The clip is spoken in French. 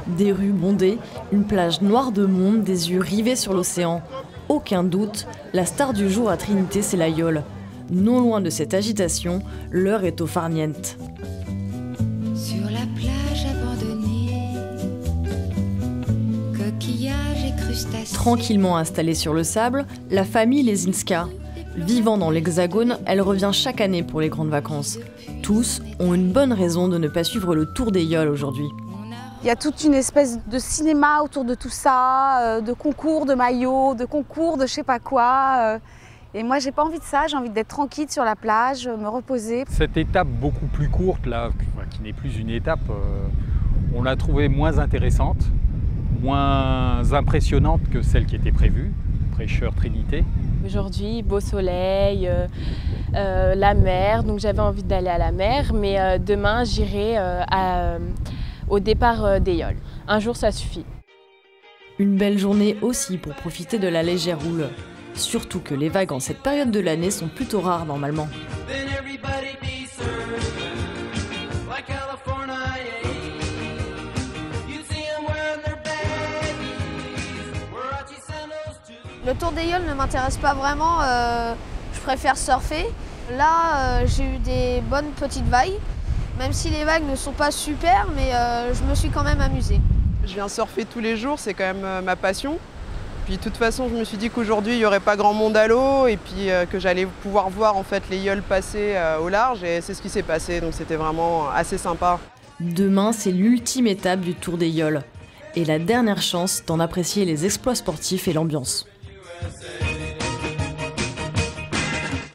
Des rues bondées, une plage noire de monde, des yeux rivés sur l'océan. Aucun doute, la star du jour à Trinité, c'est la yole. Non loin de cette agitation, l'heure est au farniente. Sur la plage abandonnée, coquillages et crustacés. Tranquillement installée sur le sable, la famille Lesinska. Vivant dans l'Hexagone, elle revient chaque année pour les grandes vacances. Tous ont une bonne raison de ne pas suivre le tour des yoles aujourd'hui. Il y a toute une espèce de cinéma autour de tout ça, de concours de maillots, de concours de je sais pas quoi. Et moi, j'ai pas envie de ça, j'ai envie d'être tranquille sur la plage, me reposer. Cette étape beaucoup plus courte, là, qui n'est plus une étape, on l'a trouvée moins intéressante, moins impressionnante que celle qui était prévue, Prêcheur Trinité. Aujourd'hui, beau soleil, la mer, donc j'avais envie d'aller à la mer, mais demain j'irai au départ des yoles. Un jour, ça suffit. Une belle journée aussi pour profiter de la légère houle. Surtout que les vagues en cette période de l'année sont plutôt rares normalement. Le tour des yoles ne m'intéresse pas vraiment, je préfère surfer. Là, j'ai eu des bonnes petites vagues, même si les vagues ne sont pas super, mais je me suis quand même amusée. Je viens surfer tous les jours, c'est quand même ma passion. Puis de toute façon, je me suis dit qu'aujourd'hui, il n'y aurait pas grand monde à l'eau et puis que j'allais pouvoir voir en fait les yoles passer au large et c'est ce qui s'est passé, donc c'était vraiment assez sympa. Demain, c'est l'ultime étape du tour des yoles et la dernière chance d'en apprécier les exploits sportifs et l'ambiance.